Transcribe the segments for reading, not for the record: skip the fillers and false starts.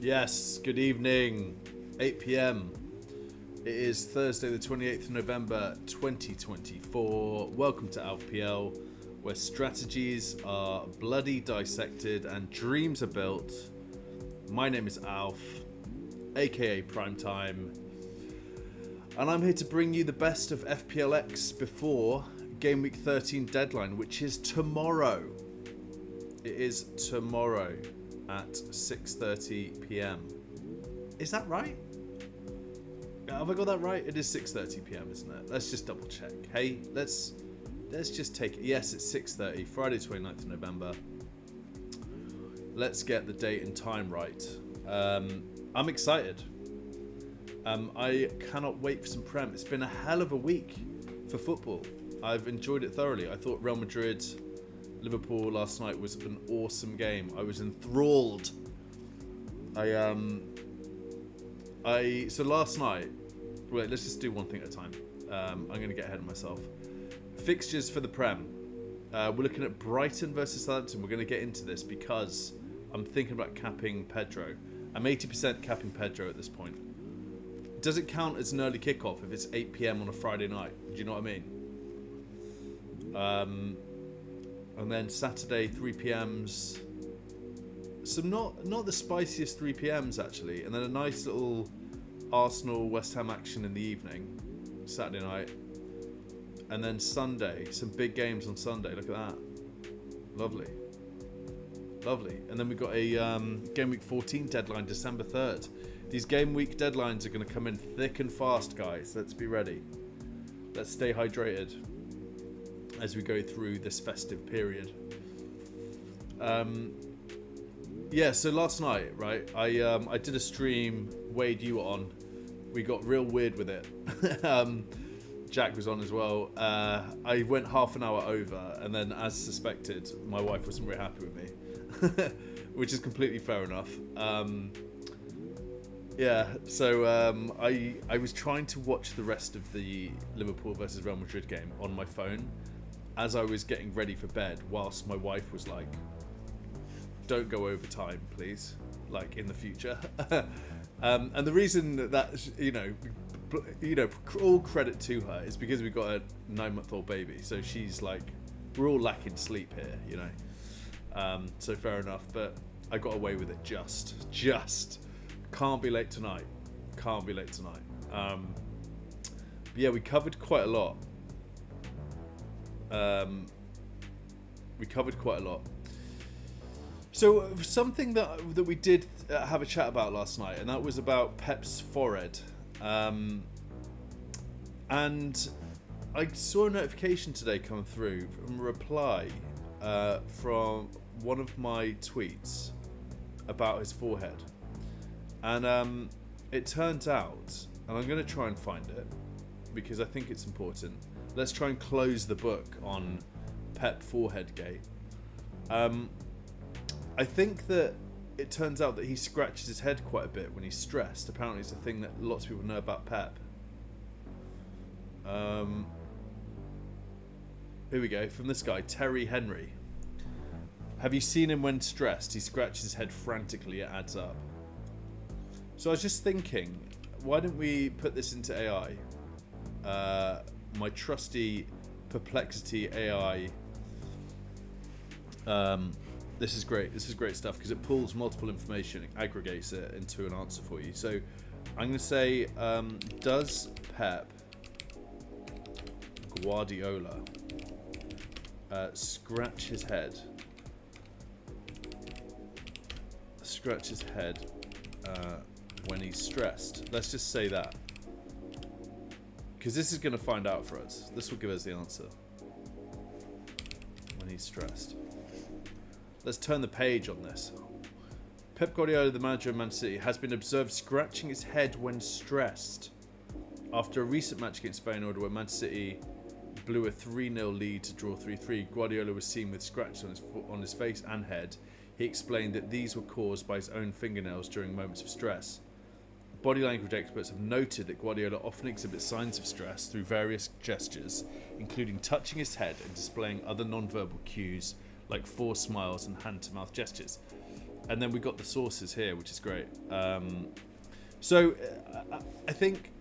Yes, good evening, 8 p.m. It is Thursday the 28th of November 2024. Welcome to FPL, where strategies are bloody dissected and dreams are built. My name is Alf, aka Primetime, and I'm here to bring you the best of FPL X before Game Week 13 deadline, which is tomorrow. It is tomorrow at 6:30 p.m. Is that right? Have I got that right? It is 6:30 p.m, isn't it? Let's just double check. Hey, let's just take it. Yes, it's 6:30, Friday 29th of November. Let's get the date and time right. I'm excited. I cannot wait for some Prem. It's been a hell of a week for football. I've enjoyed it thoroughly. I thought Real Madrid, Liverpool last night was an awesome game. I was enthralled. So last night, wait, let's just do one thing at a time. I'm going to get ahead of myself. Fixtures for the Prem. We're looking at Brighton versus Southampton. We're going to get into this because I'm thinking about capping Pedro. I'm 80% capping Pedro at this point. Does it count as an early kickoff if it's 8 p.m. on a Friday night? Do you know what I mean? And then Saturday 3 p.m s. Some not the spiciest 3 p.m s actually, and then a nice little Arsenal West Ham action in the evening, Saturday night, and then Sunday some big games on Sunday. Look at that, lovely. And then we've got a Game Week 14 deadline, December 3rd. These Game Week deadlines are going to come in thick and fast, guys. Let's be ready. Let's stay hydrated as we go through this festive period. Yeah, so last night, right, I did a stream. Wade, you were on. We got real weird with it. Jack was on as well. I went half an hour over, and then, as suspected, my wife wasn't very happy with me, which is completely fair enough. Yeah, so I was trying to watch the rest of the Liverpool versus Real Madrid game on my phone as I was getting ready for bed, whilst my wife was like, don't go over time, please, like in the future. And the reason that, you know, all credit to her is because we got a 9-month-old baby. So she's like, we're all lacking sleep here, you know. So fair enough, but I got away with it just. Can't be late tonight. But yeah, we covered quite a lot. So something that we did have a chat about last night, and that was about Pep's forehead. And I saw a notification today come through from a reply from one of my tweets about his forehead. And it turns out, and I'm going to try and find it because I think it's important. Let's try and close the book on Pep forehead gate. I think that it turns out that he scratches his head quite a bit when he's stressed. Apparently it's a thing that lots of people know about Pep. Here we go, from this guy, Terry Henry. Have you seen him when stressed? He scratches his head frantically, it adds up. So I was just thinking, why don't we put this into AI? My trusty Perplexity AI. This is great stuff because it pulls multiple information, aggregates it into an answer for you. So I'm going to say, does Pep Guardiola scratch his head when he's stressed? Let's just say that, because this is going to find out for us. This will give us the answer. When he's stressed. Let's turn the page on this. Pep Guardiola, the manager of Man City, has been observed scratching his head when stressed. After a recent match against Feyenoord, where Man City blew a 3-0 lead to draw 3-3, Guardiola was seen with scratches on his face and head. He explained that these were caused by his own fingernails during moments of stress. Body language experts have noted that Guardiola often exhibits signs of stress through various gestures, including touching his head and displaying other non-verbal cues like forced smiles and hand-to-mouth gestures. And then we got the sources here, which is great. So I think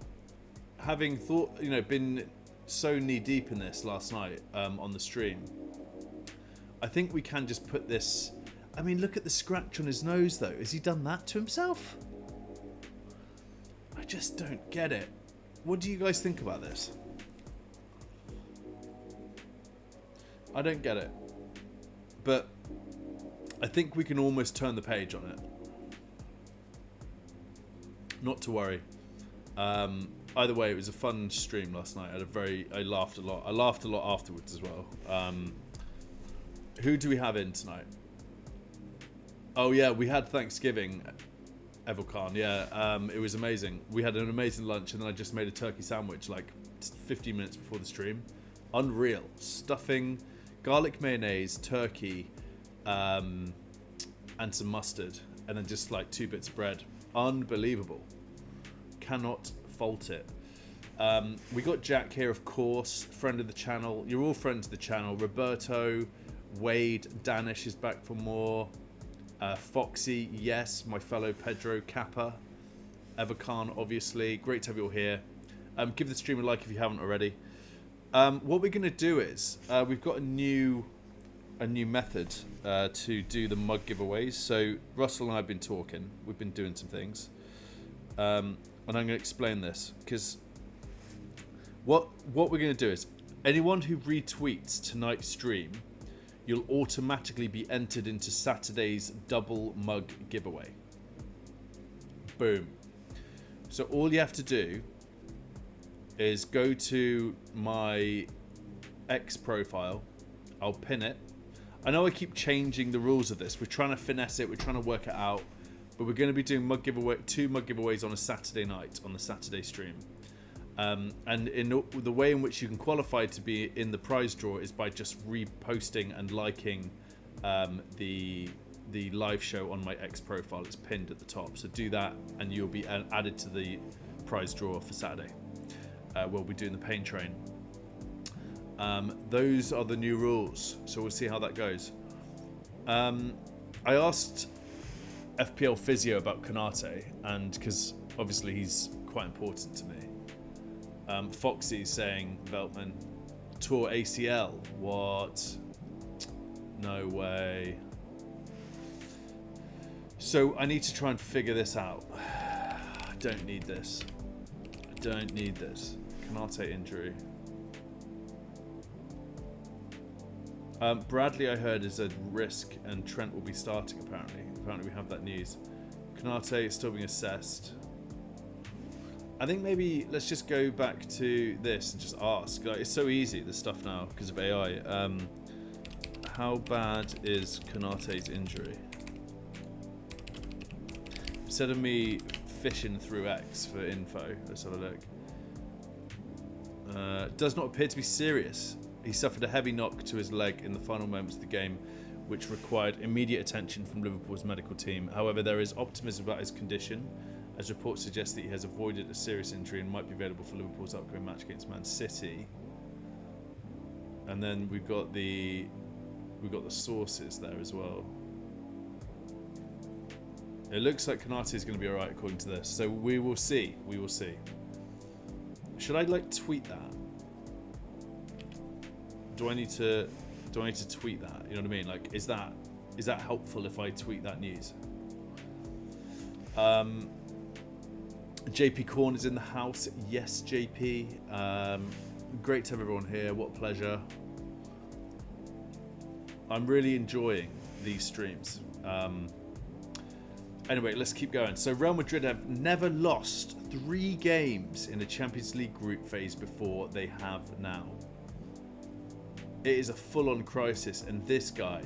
having thought, been so knee deep in this last night on the stream, I think we can just put this. I mean, look at the scratch on his nose, though. Has he done that to himself? I just don't get it. What do you guys think about this? I don't get it. But I think we can almost turn the page on it. Not to worry. Either way, it was a fun stream last night. I laughed a lot. I laughed a lot afterwards as well. Who do we have in tonight? Oh yeah, we had Thanksgiving, Evelkan. Yeah, it was amazing. We had an amazing lunch, and then I just made a turkey sandwich like 15 minutes before the stream. Unreal. Stuffing, garlic mayonnaise, turkey, and some mustard, and then just like 2 bits of bread. Unbelievable. Cannot fault it. We got Jack here, of course, friend of the channel. You're all friends of the channel. Roberto, Wade, Danish is back for more. Foxy, yes, my fellow Pedro Kappa, Evercan, obviously. Great to have you all here. Give the stream a like if you haven't already. What we're going to do is we've got a new method to do the mug giveaways. So Russell and I have been talking. We've been doing some things, and I'm going to explain this because what we're going to do is anyone who retweets tonight's stream, you'll automatically be entered into Saturday's double mug giveaway. Boom. So all you have to do is go to my X profile. I'll pin it. I know I keep changing the rules of this. We're trying to finesse it. We're trying to work it out. But we're going to be doing two mug giveaways on a Saturday night, on the Saturday stream. And in the way in which you can qualify to be in the prize draw is by just reposting and liking the live show on my X profile. It's pinned at the top, so do that and you'll be added to the prize draw for Saturday. We'll be doing the pain train. Those are the new rules, so we'll see how that goes. I asked FPL Physio about Konate, and because obviously he's quite important to me. Foxy saying Veltman tore ACL. What? No way. So I need to try and figure this out. I don't need this. I don't need this. Konate injury. Bradley, I heard, is a risk, and Trent will be starting apparently. Apparently we have that news. Konate is still being assessed. I think maybe let's just go back to this and just ask. Like, it's so easy, this stuff now, because of AI. How bad is Konate's injury? Instead of me fishing through X for info, let's have a look. Does not appear to be serious. He suffered a heavy knock to his leg in the final moments of the game, which required immediate attention from Liverpool's medical team. However, there is optimism about his condition, as reports suggest that he has avoided a serious injury and might be available for Liverpool's upcoming match against Man City. And then we've got the sources there as well. It looks like Konate is going to be alright according to this, so we will see. We will see. Should I tweet that? Do I need to tweet that? You know what I mean? Like, is that helpful if I tweet that news? JP Corn is in the house. Yes, JP. Great to have everyone here. What a pleasure. I'm really enjoying these streams. Anyway, let's keep going. So Real Madrid have never lost 3 games in a Champions League group phase before. They have now. It is a full-on crisis, and this guy,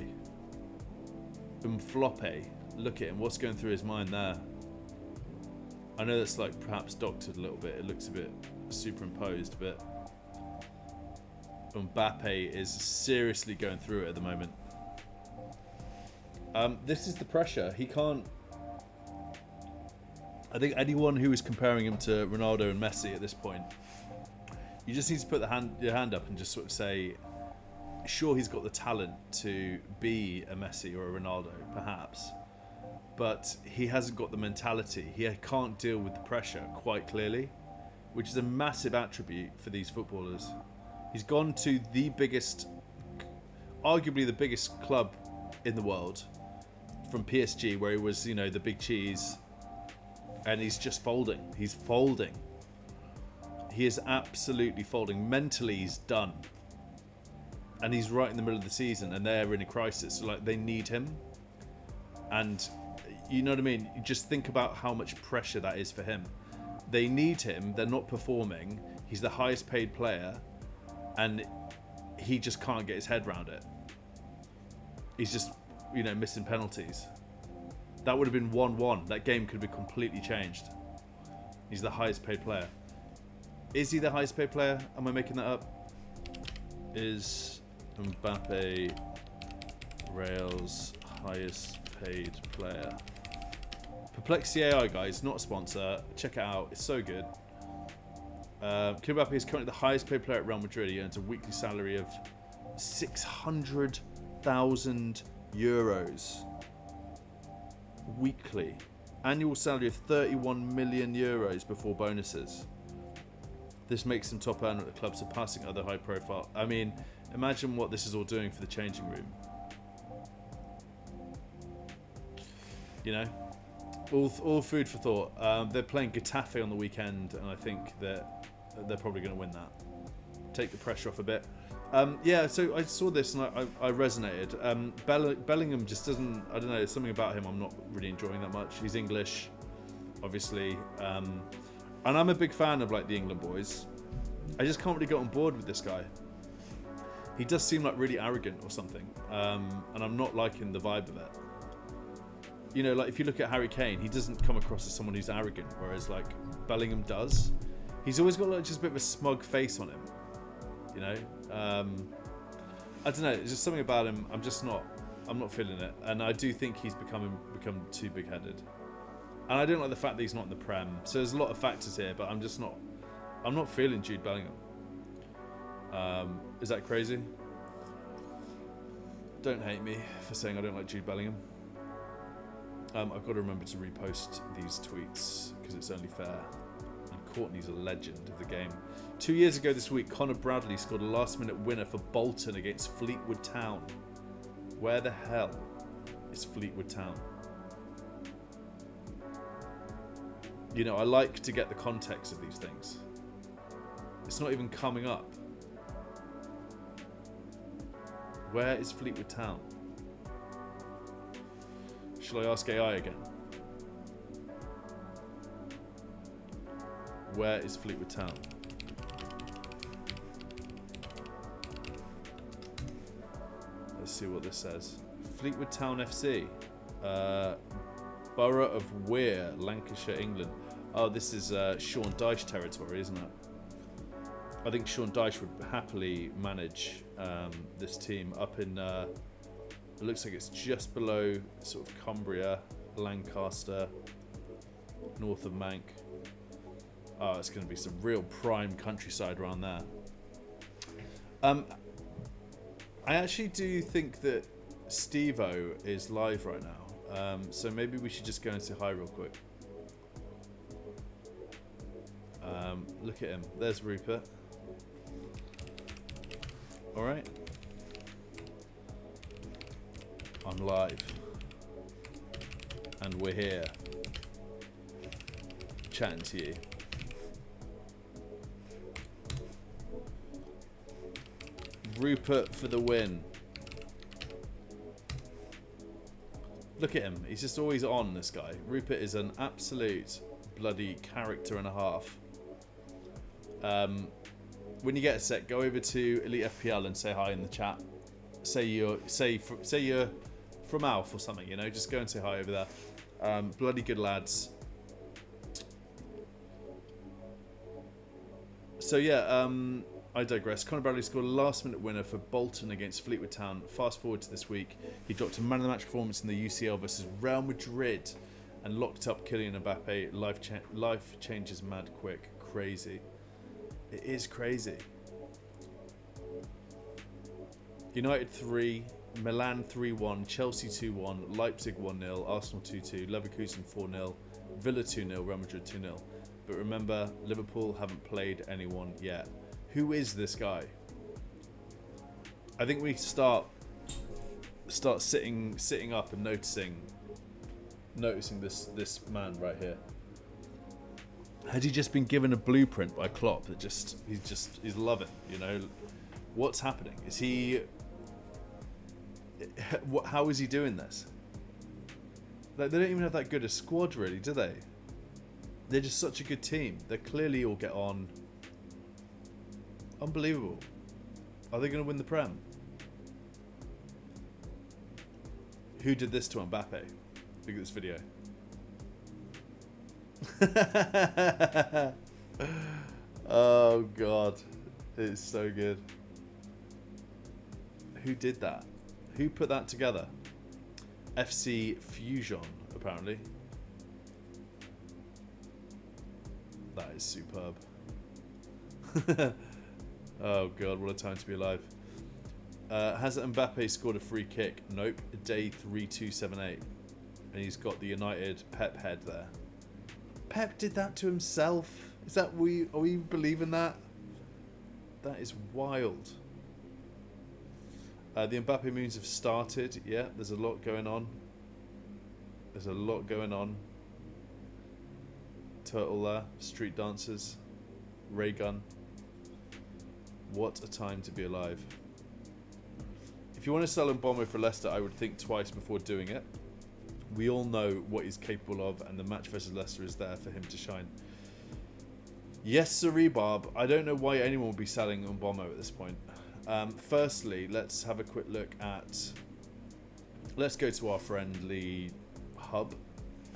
Mflope, look at him. What's going through his mind there? I know that's perhaps doctored a little bit. It looks a bit superimposed, but Mbappe is seriously going through it at the moment. This is the pressure. He can't. I think anyone who is comparing him to Ronaldo and Messi at this point, you just need to put your hand up and just sort of say, sure, he's got the talent to be a Messi or a Ronaldo, perhaps, but he hasn't got the mentality. He can't deal with the pressure quite clearly, which is a massive attribute for these footballers. He's gone to the biggest, arguably the biggest club in the world, from PSG, where he was, you know, the big cheese, and he's just folding. He's folding. He is absolutely folding. Mentally, he's done. And he's right in the middle of the season, and they're in a crisis. So, like, they need him. And you know what I mean? You just think about how much pressure that is for him. They need him. They're not performing. He's the highest paid player, and he just can't get his head around it. He's just, you know, missing penalties. That would have been 1-1. That game could be completely changed. He's the highest paid player. Is he the highest paid player? Am I making that up? Is Mbappe Real's highest paid player? Perplexity AI, guys, not a sponsor. Check it out. It's so good. Kylian Mbappe is currently the highest paid player at Real Madrid. He earns a weekly salary of 600,000 euros weekly. Annual salary of 31 million euros before bonuses. This makes him top earner at the club, surpassing other high profile. I mean, imagine what this is all doing for the changing room. You know, all food for thought. They're playing Getafe on the weekend, and I think that they're probably going to win that. Take the pressure off a bit. Yeah, so I saw this and I resonated. Bellingham just doesn't, I don't know, there's something about him I'm not really enjoying that much. He's English, obviously. And I'm a big fan of, like, the England boys. I just can't really get on board with this guy. He does seem like really arrogant or something. And I'm not liking the vibe of it. You know, like, if you look at Harry Kane, he doesn't come across as someone who's arrogant, whereas, like, Bellingham does. He's always got, like, just a bit of a smug face on him. You know? I don't know, there's just something about him, I'm not feeling it. And I do think he's become too big-headed. And I don't like the fact that he's not in the Prem. So there's a lot of factors here, but I'm not feeling Jude Bellingham. Is that crazy? Don't hate me for saying I don't like Jude Bellingham. I've got to remember to repost these tweets because it's only fair. And Courtney's a legend of the game. 2 years ago this week, Connor Bradley scored a last-minute winner for Bolton against Fleetwood Town. Where the hell is Fleetwood Town? You know, I like to get the context of these things. It's not even coming up. Where is Fleetwood Town? Shall I ask AI again? Where is Fleetwood Town? Let's see what this says. Fleetwood Town FC. Borough of Weir, Lancashire, England. Oh, this is Sean Dyche territory, isn't it? I think Sean Dyche would happily manage this team up in... it looks like it's just below sort of Cumbria, Lancaster, north of Mank. Oh, it's going to be some real prime countryside around there. I actually do think that Steve-O is live right now. So maybe we should just go and say hi real quick. Look at him. There's Rupert. Alright. I'm live. And we're here. Chatting to you. Rupert for the win. Look at him. He's just always on, this guy. Rupert is an absolute bloody character and a half. When you get a sec, go over to Elite FPL and say hi in the chat. Say you're from Alf or something, you know. Just go and say hi over there. Bloody good lads. So yeah, I digress. Conor Bradley scored a last-minute winner for Bolton against Fleetwood Town. Fast forward to this week, he dropped a man-of-the-match performance in the UCL versus Real Madrid and locked up Kylian Mbappe. Life changes mad quick. Crazy. It is crazy. United 3, Milan 3-1, Chelsea 2-1, Leipzig 1-0, Arsenal 2-2, Leverkusen 4-0, Villa 2-0, Real Madrid 2-0. But remember, Liverpool haven't played anyone yet. Who is this guy? I think we start sitting up and noticing this man right here. Had he just been given a blueprint by Klopp that he's loving, you know? What's happening? Is he... How is he doing this? Like, they don't even have that good a squad, really, do they? They're just such a good team. They clearly all get on. Unbelievable. Are they going to win the Prem? Who did this to Mbappe? Look at this video. Oh God, it's so good. Who did that? Who put that together? FC Fusion, apparently. That is superb. Oh God, what a time to be alive. Has Mbappe scored a free kick? Nope. Day 3278. And he's got the United Pep head there. Pep did that to himself. Is that are we believing that? That is wild. The Mbappe moons have started. Yeah, there's a lot going on. There's a lot going on. Turtle there. Street dancers. Ray gun. What a time to be alive. If you want to sell Mbommo for Leicester, I would think twice before doing it. We all know what he's capable of, and the match versus Leicester is there for him to shine. Yes, sirree, Barb. I don't know why anyone would be selling Mbommo at this point. Firstly, let's have a quick look at... Let's go to our friendly hub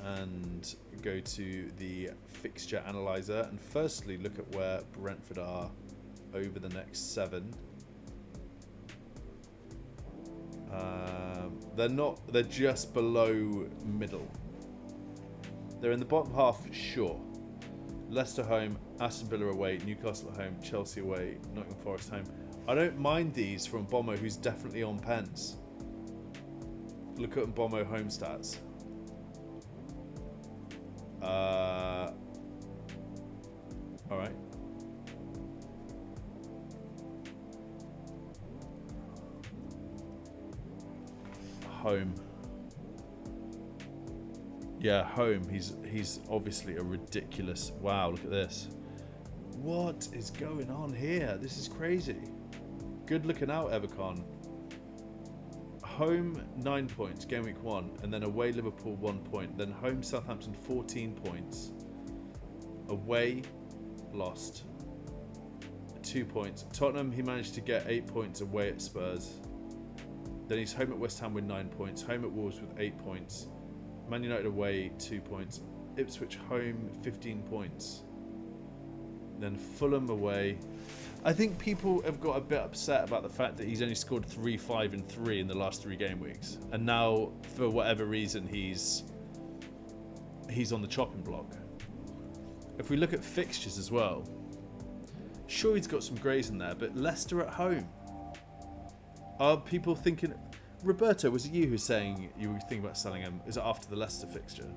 and go to the fixture analyzer. And firstly, look at where Brentford are over the next 7. They're just below middle. They're in the bottom half, sure. Leicester home, Aston Villa away, Newcastle at home, Chelsea away, Nottingham Forest home. I don't mind these from Mbommo, who's definitely on pens. Look at Mbommo home stats. Alright. Home. Yeah, home. He's obviously a ridiculous... Wow, look at this. What is going on here? This is crazy. Good looking out, Evercon. Home 9 points, game week 1, and then away Liverpool 1 point. Then home Southampton 14 points. Away lost 2 points. Tottenham, he managed to get 8 points away at Spurs. Then he's home at West Ham with 9 points. Home at Wolves with 8 points. Man United away 2 points. Ipswich home 15 points. Then Fulham away. I think people have got a bit upset about the fact that he's only scored 3, 5 and 3 in the last 3 game weeks. And now, for whatever reason, he's on the chopping block. If we look at fixtures as well, sure he's got some greys in there, but Leicester at home. Are people thinking... Roberto, was it you who's saying you were thinking about selling him? Is it after the Leicester fixture?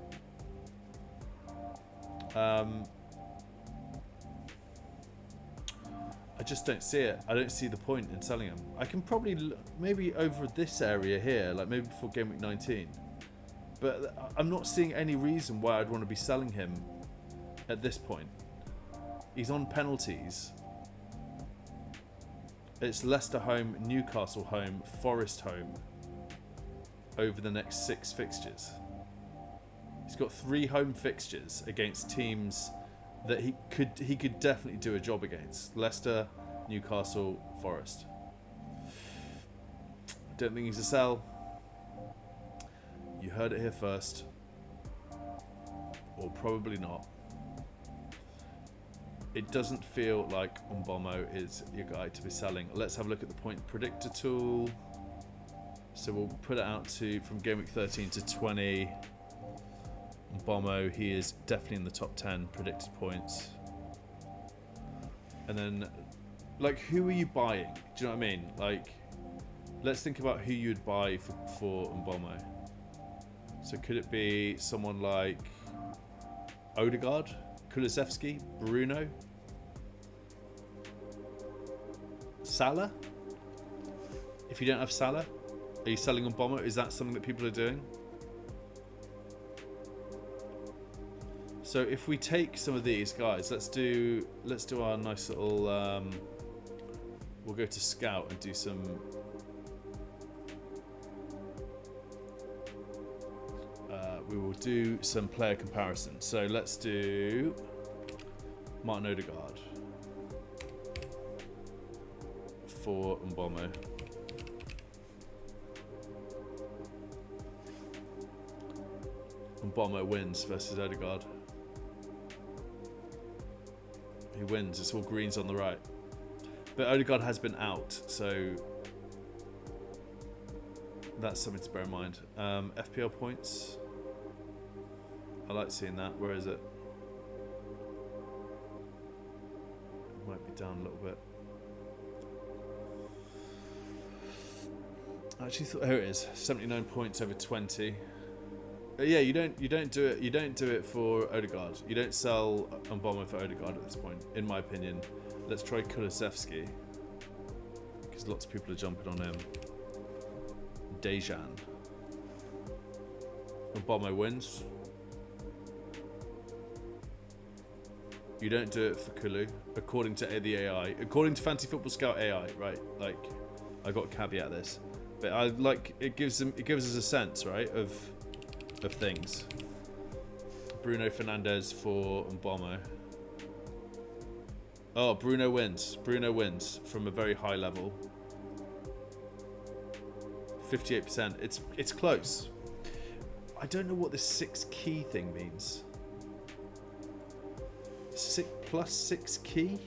I just don't see it. I don't see the point in selling him. I can probably... Maybe over this area here, like maybe before game week 19. But I'm not seeing any reason why I'd want to be selling him at this point. He's on penalties. It's Leicester home, Newcastle home, Forest home over the next 6 fixtures. He's got 3 home fixtures against teams that he could definitely do a job against. Leicester, Newcastle, Forest. Don't think he's a sell. You heard it here first. Or probably not. It doesn't feel like Mbommo is your guy to be selling. Let's have a look at the point predictor tool. So we'll put it out to from game week 13 to 20. Mbommo, he is definitely in the top 10 predicted points. And then, like, who are you buying? Do you know what I mean? Like, let's think about who you'd buy for Mbomo. So could it be someone like Odegaard, Kulusevski, Bruno, Salah? If you don't have Salah, are you selling Mbomo? Is that something that people are doing? So if we take some of these guys, let's do our nice little. We'll go to Scout and do some. We will do some player comparison. So let's do Martin Odegaard for Mbomo. Mbomo wins versus Odegaard. He wins. It's all greens on the right. But Odegaard has been out, so that's something to bear in mind. FPL points. I like seeing that. Where is it? It might be down a little bit. I actually thought, here it is. 79 points over 20. Yeah, you don't do it. You don't do it for Odegaard. You don't sell Mbomo for Odegaard at this point, in my opinion. Let's try Kulusevski, because lots of people are jumping on him. Dejan. Mbomo wins. You don't do it for Kulu, according to the AI. According to Fantasy Football Scout AI, right? Like, I got a caveat this, but I like it gives us a sense, right, of things. Bruno Fernandes for Mbomo. Oh, Bruno wins. Bruno wins from a very high level. 58%. It's close. I don't know what this 6 key thing means. 6 plus 6 key?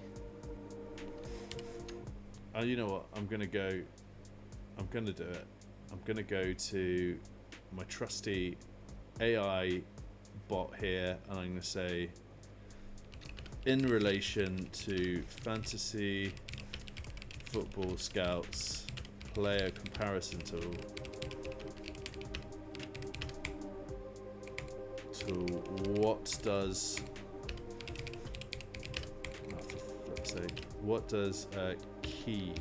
Oh, you know what? I'm gonna do it. I'm gonna go to my trusty AI bot here, and I'm gonna say, in relation to Fantasy Football Scouts player comparison tool, what does key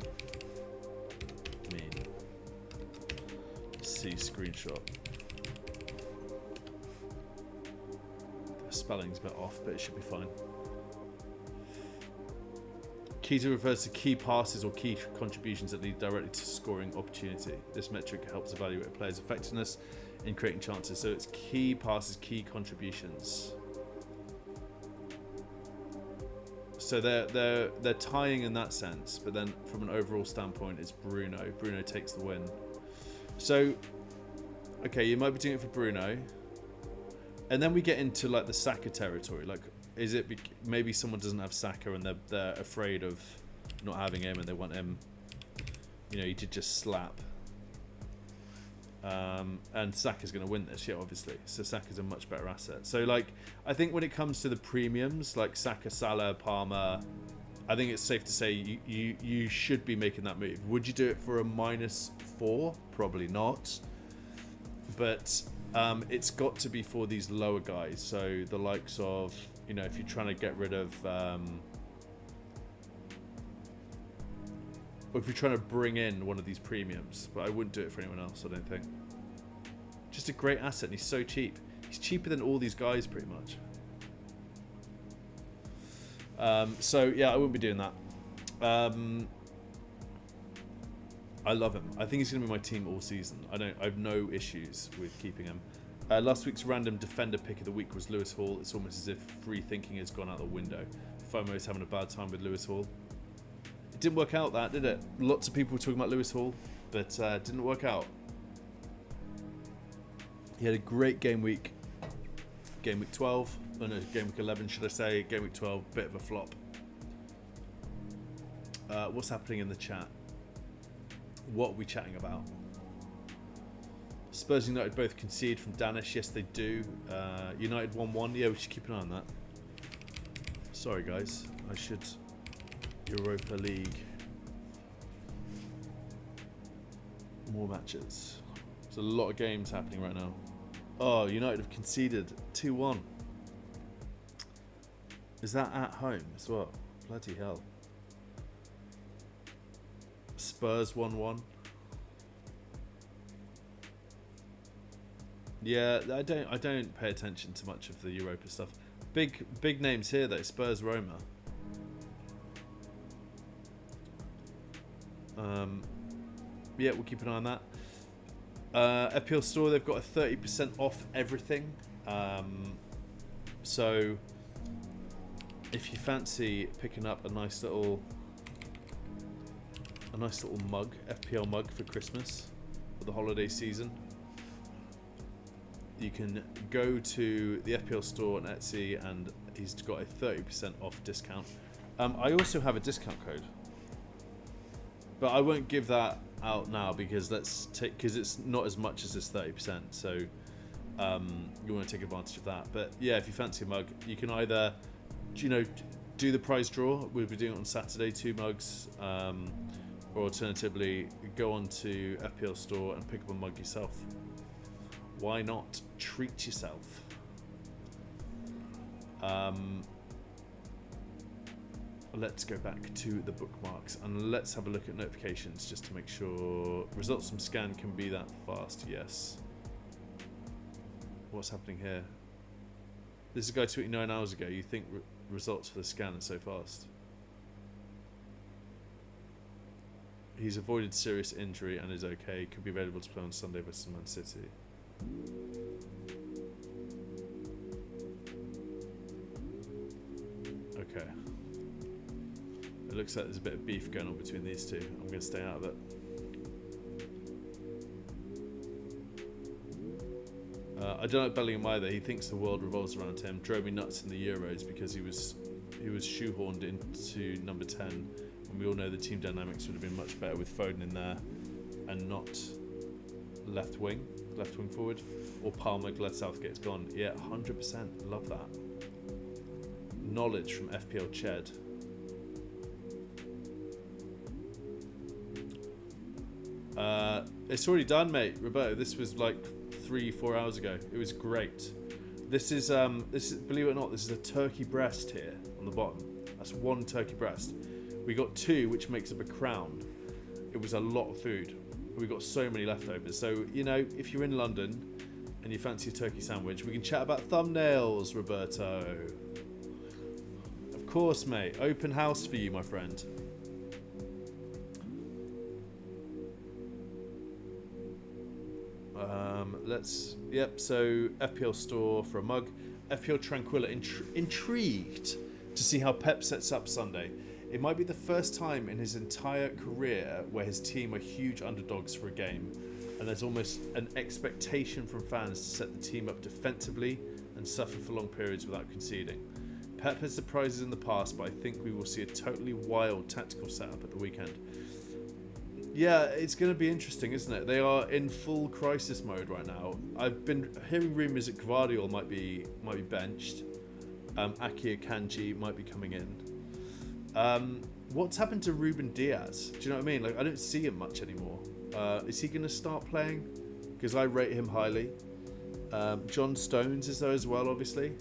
mean? See screenshot. The spelling's a bit off, but it should be fine. Key refers to key passes or key contributions that lead directly to scoring opportunity. This metric helps evaluate a player's effectiveness in creating chances. So it's key passes, key contributions. So they're tying in that sense, but then from an overall standpoint, it's Bruno. Bruno takes the win. So, okay, you might be doing it for Bruno, and then we get into like the Saka territory. Like, is it maybe someone doesn't have Saka and they're afraid of not having him and they want him, you know, you to just slap. And Saka's going to win this, yeah, obviously. So Saka's a much better asset. So, like, I think when it comes to the premiums, like Saka, Salah, Palmer, I think it's safe to say you should be making that move. Would you do it for a -4? Probably not. But it's got to be for these lower guys. So the likes of, you know, if you're trying to get rid of, or if you're trying to bring in one of these premiums, but I wouldn't do it for anyone else, I don't think. Just a great asset, and he's so cheap. He's cheaper than all these guys, pretty much. So yeah, I wouldn't be doing that. I love him. I think he's going to be my team all season. I have no issues with keeping him. Last week's random defender pick of the week was Lewis Hall. It's almost as if free thinking has gone out the window. FOMO is having a bad time with Lewis Hall. It didn't work out, that, did it? Lots of people were talking about Lewis Hall, but it didn't work out. He had a great game week 12. Oh no, game week 11, should I say. Game week 12, bit of a flop. What's happening in the chat? What are we chatting about? Spurs United both concede from Danish. Yes, they do. United 1-1. Yeah, we should keep an eye on that. Sorry, guys. I should... Europa League. More matches. There's a lot of games happening right now. Oh, United have conceded 2-1. Is that at home as well? Bloody hell. Spurs 1-1. Yeah, I don't pay attention to much of the Europa stuff. Big names here though. Spurs Roma. Yeah, we'll keep an eye on that. FPL Store, they've got a 30% off everything. So if you fancy picking up a nice little mug, FPL mug for Christmas for the holiday season, you can go to the FPL Store on Etsy, and he's got a 30% off discount. I also have a discount code, but I won't give that out now because it's not as much as this 30%. So you want to take advantage of that. But yeah, if you fancy a mug, you can either do the prize draw. We'll be doing it on Saturday, 2 mugs, or alternatively go on to FPL Store and pick up a mug yourself. Why not treat yourself? Let's go back to the bookmarks and let's have a look at notifications just to make sure results from scan can be that fast. Yes. What's happening here? This is a guy tweeting 9 hours ago. You think results for the scan are so fast? He's avoided serious injury and is okay. Could be available to play on Sunday versus Man City. Okay. It looks like there's a bit of beef going on between these two. I'm going to stay out of it. I don't like Bellingham either. He thinks the world revolves around him. Drove me nuts in the Euros because he was shoehorned into number 10. And we all know the team dynamics would have been much better with Foden in there and not left wing forward, or Palmer. Glad Southgate's gone. Yeah, 100%. Love that. Knowledge from FPL Ched. It's already done, mate. Roberto, this was like 3-4 hours ago. It was great. This is believe it or not, this is a turkey breast here on the bottom. That's 1 turkey breast. We got 2, which makes up a crown. It was a lot of food. We got so many leftovers. So, if you're in London and you fancy a turkey sandwich, we can chat about thumbnails, Roberto. Of course, mate. Open house for you, my friend. So FPL Store for a mug. FPL Tranquilla intrigued to see how Pep sets up Sunday. It might be the first time in his entire career where his team are huge underdogs for a game, and there's almost an expectation from fans to set the team up defensively and suffer for long periods without conceding. Pep has surprises in the past, but I think we will see a totally wild tactical setup at the weekend. Yeah, it's going to be interesting, isn't it? They are in full crisis mode right now. I've been hearing rumours that Gvardiol might be benched. Aki Akanji might be coming in. What's happened to Ruben Diaz? Do you know what I mean? Like, I don't see him much anymore. Is he going to start playing? Because I rate him highly. John Stones is there as well, obviously.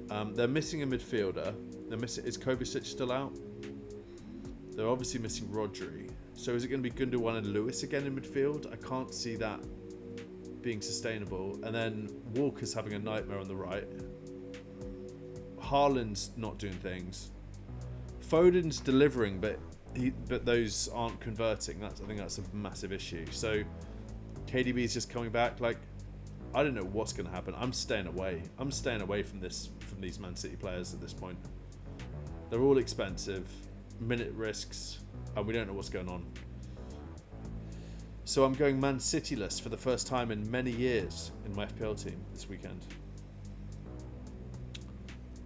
They're missing a midfielder. Is Kovacic still out? They're obviously missing Rodri. So is it going to be Gundogan and Lewis again in midfield? I can't see that being sustainable. And then Walker's having a nightmare on the right. Haaland's not doing things. Foden's delivering, but those aren't converting. I think that's a massive issue. So KDB's just coming back. Like, I don't know what's going to happen. I'm staying away. I'm staying away from these Man City players at this point. They're all expensive, minute risks, and we don't know what's going on. So I'm going Man City-less for the first time in many years in my FPL team this weekend.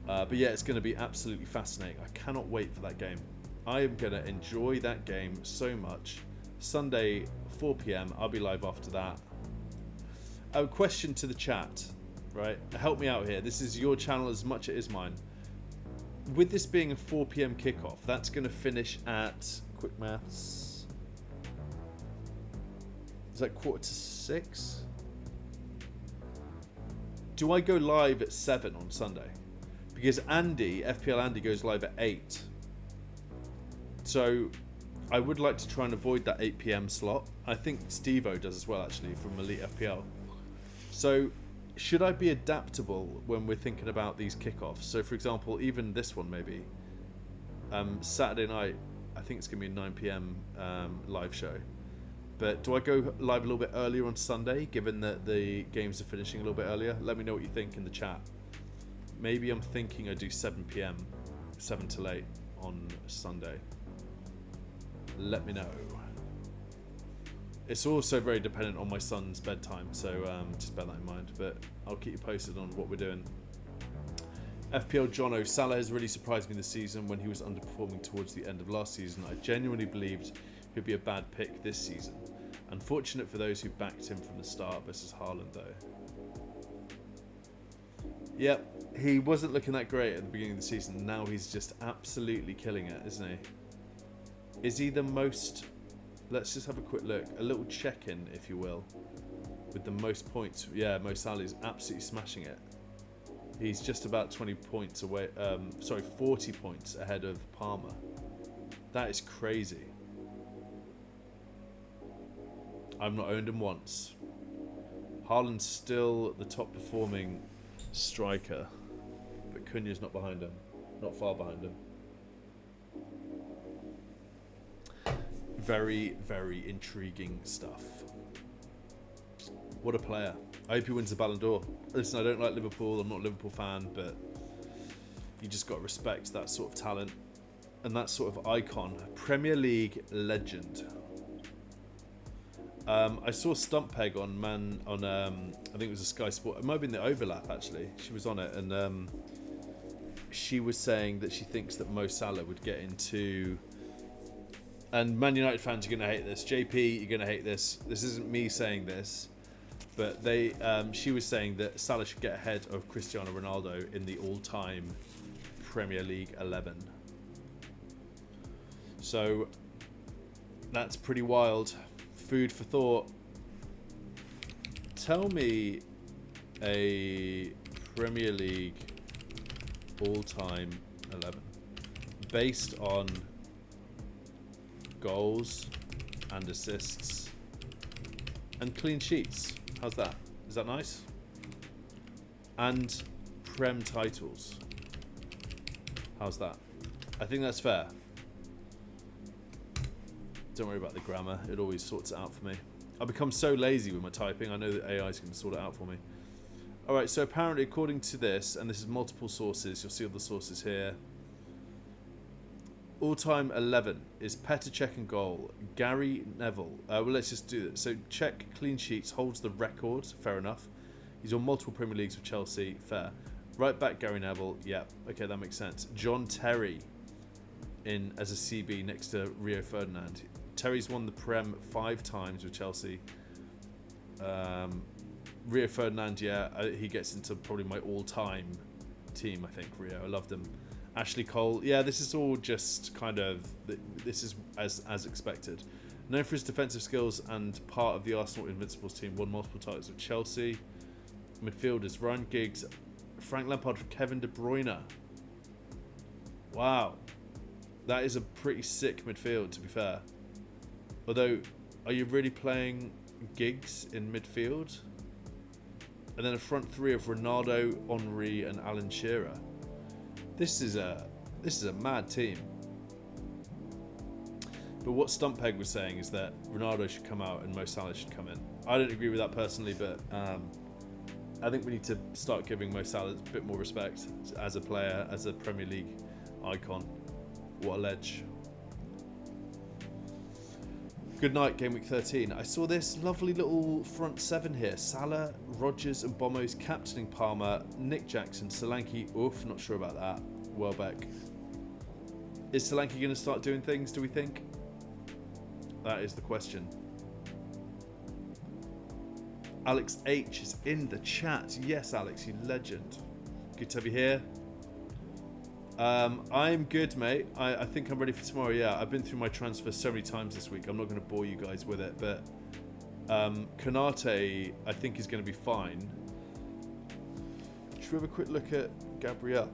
But yeah, it's going to be absolutely fascinating. I cannot wait for that game. I am going to enjoy that game so much. Sunday, 4 PM. I'll be live after that. A question to the chat, right? Help me out here. This is your channel as much as it is mine. With this being a 4 PM kickoff, that's going to finish at, quick maths, Is that 5:45? Do I go live at 7 on Sunday? Because FPL Andy goes live at 8. So I would like to try and avoid that 8 PM slot. I think Steve-O does as well, actually, from Elite FPL. So should I be adaptable when we're thinking about these kickoffs? So, for example, even this one maybe. Saturday night, I think it's going to be a 9 PM live show. But do I go live a little bit earlier on Sunday, given that the games are finishing a little bit earlier? Let me know what you think in the chat. Maybe I'm thinking I do 7 PM, 7 till 8 on Sunday. Let me know. It's also very dependent on my son's bedtime, so just bear that in mind. But I'll keep you posted on what we're doing. FPL Jono, Salah has really surprised me this season when he was underperforming towards the end of last season. I genuinely believed he'd be a bad pick this season. Unfortunate for those who backed him from the start versus Haaland, though. Yep, he wasn't looking that great at the beginning of the season. Now he's just absolutely killing it, isn't he? Is he the most... Let's just have a quick look. A little check-in, if you will, with the most points. Yeah, Mo Salah's absolutely smashing it. He's just about 20 points away. 40 points ahead of Palmer. That is crazy. I've not owned him once. Haaland's still the top performing striker, but Cunha's not behind him. Not far behind him. Very, very intriguing stuff. What a player. I hope he wins the Ballon d'Or. Listen, I don't like Liverpool. I'm not a Liverpool fan, but you just got to respect that sort of talent and that sort of icon. Premier League legend. I saw Stump Peg on I think it was a Sky Sport. It might have been the Overlap, actually. She was on it, and she was saying that she thinks that Mo Salah would get into... And Man United fans are going to hate this. JP, you're going to hate this. This isn't me saying this, but she was saying that Salah should get ahead of Cristiano Ronaldo in the all-time Premier League 11. So that's pretty wild. Food for thought. Tell me a Premier League all-time 11 based on goals and assists and clean sheets. How's that? Is that nice? And Prem titles. How's that? I think that's fair. Don't worry about the grammar. It always sorts it out for me. I've become so lazy with my typing. I know that AI is going to sort it out for me. Alright, so apparently according to this, and this is multiple sources, you'll see all the sources here. All-time 11 is Petr Cech in goal. Gary Neville. Well, let's just do it. So Cech clean sheets holds the record. Fair enough. He's on multiple Premier Leagues with Chelsea. Fair. Right back Gary Neville. Yeah. Okay, that makes sense. John Terry in as a CB next to Rio Ferdinand. Terry's won the Prem 5 times with Chelsea. Rio Ferdinand, yeah, he gets into probably my all-time team. I think Rio. I loved him. Ashley Cole, yeah, this is all just kind of, this is as expected. Known for his defensive skills and part of the Arsenal Invincibles team, won multiple titles with Chelsea. Midfielders, Ryan Giggs, Frank Lampard, Kevin De Bruyne. Wow. That is a pretty sick midfield, to be fair. Although, are you really playing Giggs in midfield? And then a front three of Ronaldo, Henry and Alan Shearer. This is a mad team. But what Stumpeg was saying is that Ronaldo should come out and Mo Salah should come in. I don't agree with that personally, but I think we need to start giving Mo Salah a bit more respect as a player, as a Premier League icon. What a ledge. Good night, Game Week 13. I saw this lovely little front seven here. Salah, Rodgers and Bomos captaining Palmer, Nick Jackson, Solanke, oof, not sure about that. Welbeck. Is Solanke going to start doing things, do we think? That is the question. Alex H is in the chat. Yes, Alex, you legend. Good to have you here. I'm good, mate. I think I'm ready for tomorrow. Yeah, I've been through my transfer so many times this week. I'm not going to bore you guys with it, but Konate, I think, is going to be fine. Should we have a quick look at Gabriel?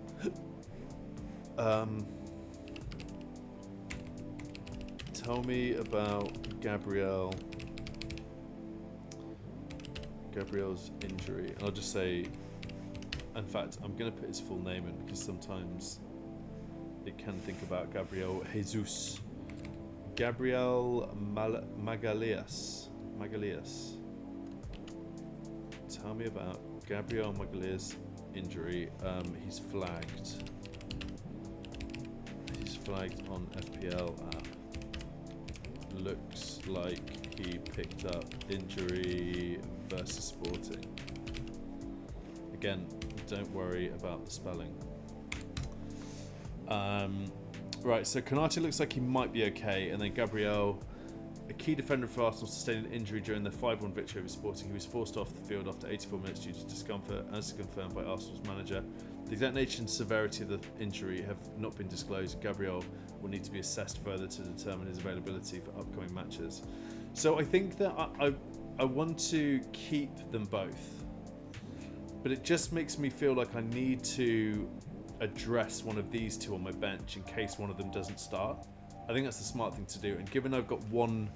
Tell me about Gabriel's injury. And I'll just say, in fact, I'm going to put his full name in because sometimes it can think about Gabriel Jesus. Gabriel Magalhães. Tell me about Gabriel Magalhães' injury. He's flagged. He's flagged on FPL app. Looks like he picked up injury versus Sporting. Again, don't worry about the spelling. Right, so Konate looks like he might be okay, and then Gabriel, a key defender for Arsenal, sustained an injury during the 5-1 victory over Sporting. He was forced off the field after 84 minutes due to discomfort, as confirmed by Arsenal's manager. The exact nature and severity of the injury have not been disclosed. Gabriel will need to be assessed further to determine his availability for upcoming matches. So I think that I want to keep them both, but it just makes me feel like I need to address one of these two on my bench in case one of them doesn't start. I think that's the smart thing to do, and given I've got one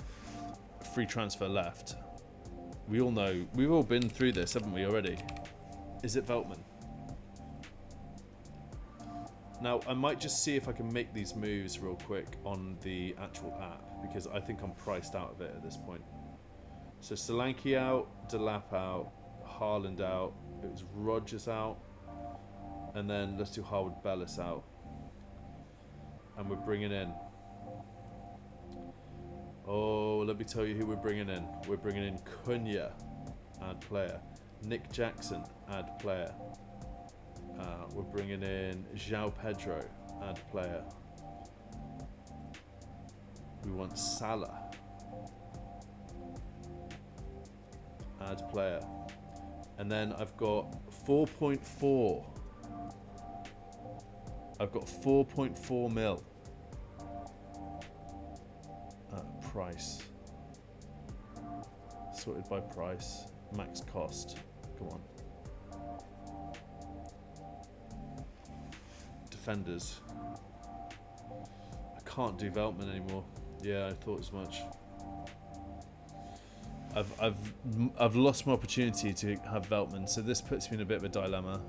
free transfer left, we all know, we've all been through this, haven't we already? Is it Veltman? Now, I might just see if I can make these moves real quick on the actual app, because I think I'm priced out of it at this point. So Solanke out, Delap out, Haaland out, it was Rodgers out, and then let's do Harwood Bellis out. And we're bringing in... Oh, let me tell you who we're bringing in. We're bringing in Cunha, add player. Nick Jackson, add player. We're bringing in João Pedro, add player. We want Salah, add player. And then I've got 4.4. I've got 4.4 mil. Price. Sorted by price. Max cost. Come on. Defenders. I can't do Veltman anymore. Yeah, I thought as much. I've lost my opportunity to have Veltman, so this puts me in a bit of a dilemma.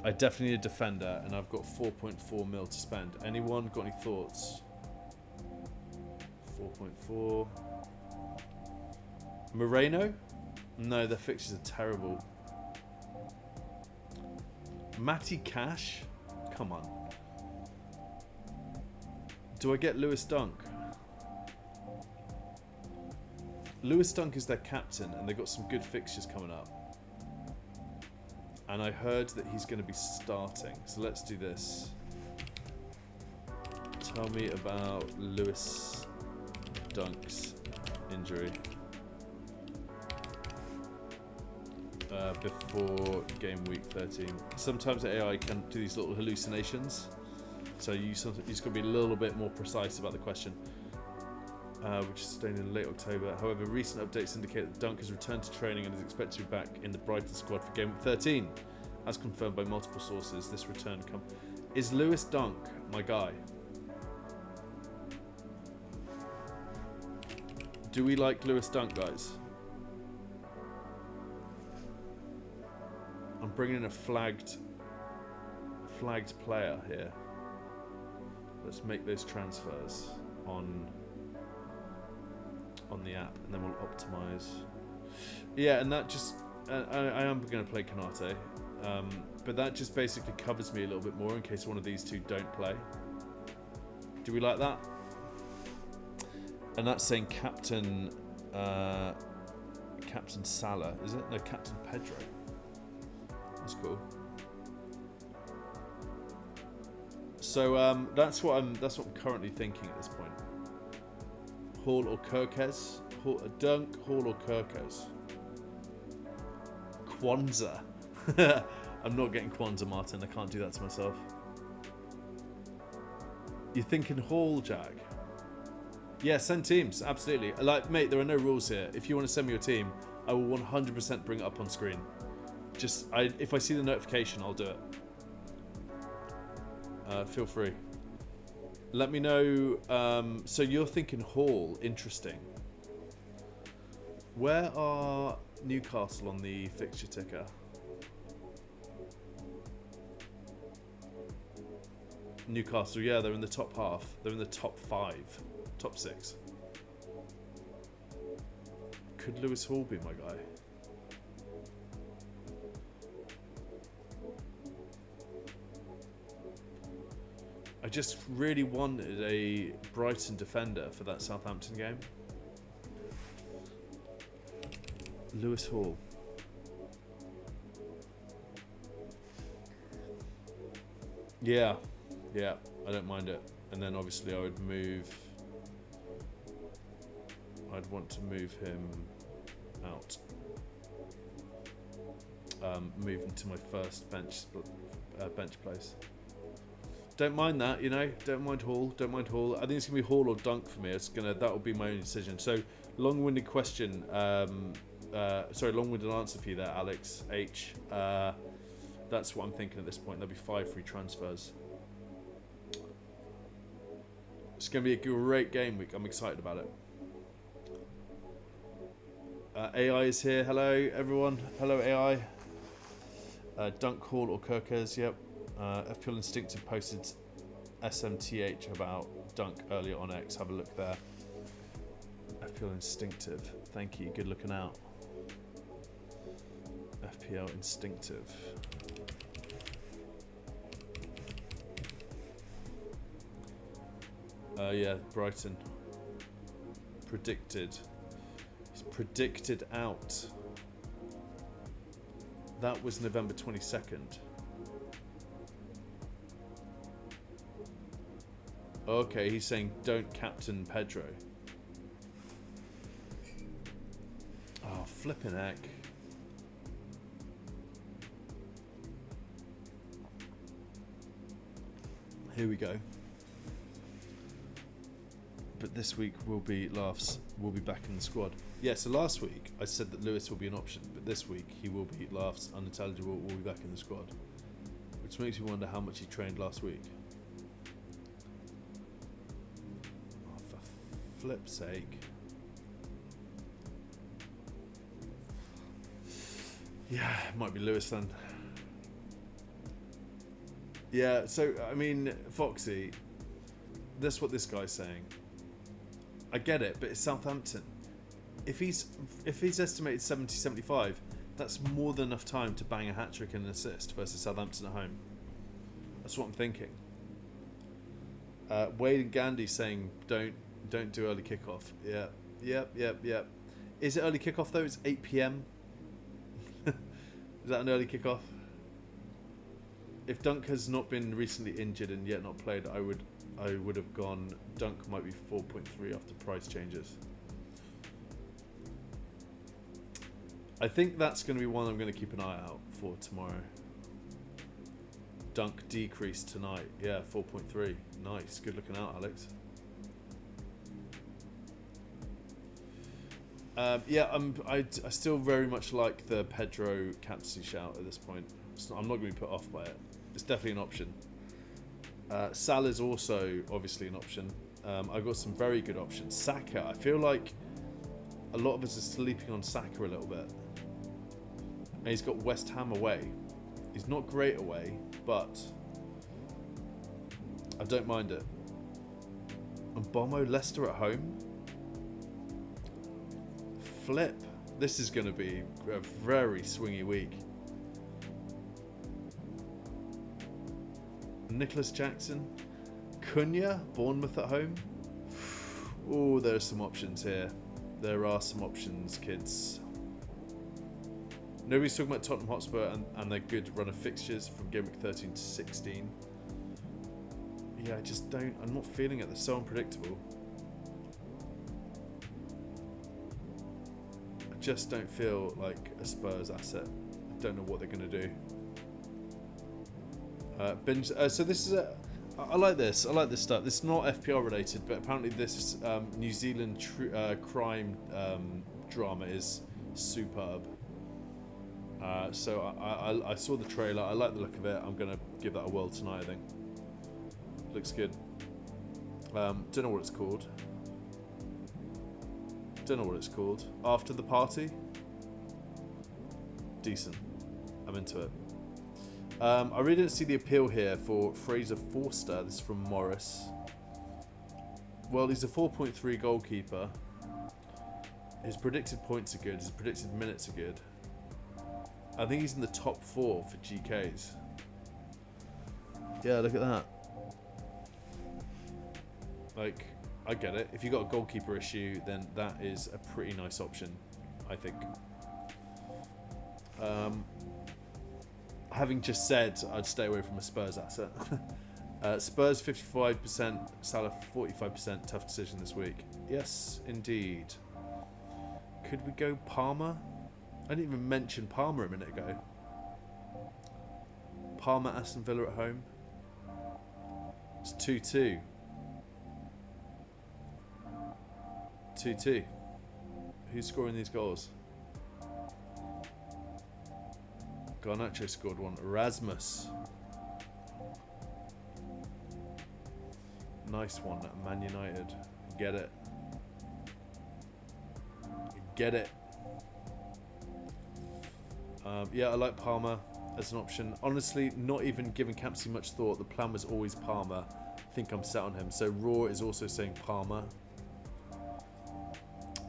I definitely need a defender, and I've got 4.4 mil to spend. Anyone got any thoughts? 4.4. Moreno? No, their fixtures are terrible. Matty Cash? Come on. Do I get Lewis Dunk? Lewis Dunk is their captain, and they've got some good fixtures coming up. And I heard that he's going to be starting. So let's do this. Tell me about Lewis Dunk's injury before game week 13. Sometimes the AI can do these little hallucinations, so you just got to be a little bit more precise about the question. Which is sustained in late October. However, recent updates indicate that Dunk has returned to training and is expected to be back in the Brighton squad for game week 13, as confirmed by multiple sources. This return is Lewis Dunk my guy? Do we like Lewis Dunk, guys? I'm bringing in a flagged player here. Let's make those transfers on the app, and then we'll optimize. Yeah, and that just I am going to play Konate, but that just basically covers me a little bit more in case one of these two don't play. Do we like that? And that's saying Captain Salah, is it? No, Captain Pedro. That's cool. So that's what I'm currently thinking at this point. Hall or Kirkes? Dunk, Hall or Kirkes? Kwanzaa. I'm not getting Kwanzaa, Martin. I can't do that to myself. You're thinking Hall, Jack? Yeah, send teams, absolutely. Like, mate, there are no rules here. If you want to send me your team, I will 100% bring it up on screen. If I see the notification, I'll do it. Feel free. Let me know. So you're thinking Hall, interesting. Where are Newcastle on the fixture ticker? Newcastle, yeah, they're in the top half. They're in the top 5, top 6. Could Lewis Hall be my guy? I just really wanted a Brighton defender for that Southampton game. Lewis Hall. Yeah, I don't mind it. And then obviously I would I'd want to move him out. Move him to my first bench place. Don't mind that, you know. Don't mind Hall. I think it's gonna be Hall or Dunk for me. That will be my only decision. So long-winded question. Long-winded answer for you there, Alex H. That's what I'm thinking at this point. There'll be 5 free transfers. It's going to be a great game week. I'm excited about it. AI is here. Hello, everyone. Hello, AI. Dunk Hall or Kirkers. Yep. FPL Instinctive posted SMTH about Dunk earlier on X. Have a look there. FPL Instinctive. Thank you. Good looking out. FPL Instinctive. Yeah, Brighton. Predicted. He's predicted out. That was November 22nd. Okay, he's saying don't captain Pedro. Oh, flipping heck. Here we go. But this week will be laughs. Will be back in the squad. Yeah, so last week I said that Lewis will be an option, but this week he will be laughs, unintelligible, will be back in the squad. Which makes me wonder how much he trained last week. Oh, for flip's sake. Yeah, it might be Lewis then. Yeah, so, I mean, Foxy, that's what this guy's saying. I get it, but it's Southampton. If he's estimated 70, 75, that's more than enough time to bang a hat-trick and an assist versus Southampton at home. That's what I'm thinking. Wade and Gandhi saying don't do early kickoff. Yep. Is it early kickoff though? It's 8 PM. Is that an early kickoff? If Dunk has not been recently injured and yet not played, I would have gone Dunk might be 4.3 after price changes. I think that's going to be one I'm going to keep an eye out for tomorrow. Dunk decreased tonight. Yeah, 4.3. Nice. Good looking out, Alex. I still very much like the Pedro captaincy shout at this point. I'm not going to be put off by it. It's definitely an option. Sal is also obviously an option. I've got some very good options. Saka, I feel like a lot of us are sleeping on Saka a little bit. And he's got West Ham away. He's not great away, but I don't mind it. And Bomo, Leicester at home. Flip. This is going to be a very swingy week. Nicholas Jackson, Cunha, Bournemouth at home. Oh, there are some options here. There are some options, kids. Nobody's talking about Tottenham Hotspur and their good run of fixtures from GW13 to 16. Yeah, I'm not feeling it. They're so unpredictable. I just don't feel like a Spurs asset. I don't know what they're going to do. So this is I like this. I like this stuff. This is not FPL related, but apparently this New Zealand crime drama is superb. So I saw the trailer. I like the look of it. I'm gonna give that a whirl tonight. I think looks good. Don't know what it's called. Don't know what it's called. After the Party. Decent. I'm into it. I really didn't see the appeal here for Fraser Forster. This is from Morris. Well, he's a 4.3 goalkeeper. His predicted points are good. His predicted minutes are good. I think he's in the top 4 for GKs. Yeah, look at that. Like, I get it. If you've got a goalkeeper issue, then that is a pretty nice option, I think. Having just said I'd stay away from a Spurs asset. Spurs 55%, Salah 45%. Tough decision this week. Yes, indeed. Could we go Palmer? I didn't even mention Palmer a minute ago. Palmer, Aston Villa at home. It's 2-2. 2-2. Who's scoring these goals? Garnacho scored one. Erasmus. Nice one at Man United. Get it. Get it. Yeah, I like Palmer as an option. Honestly, not even giving captaincy much thought. The plan was always Palmer. I think I'm set on him. So Raw is also saying Palmer.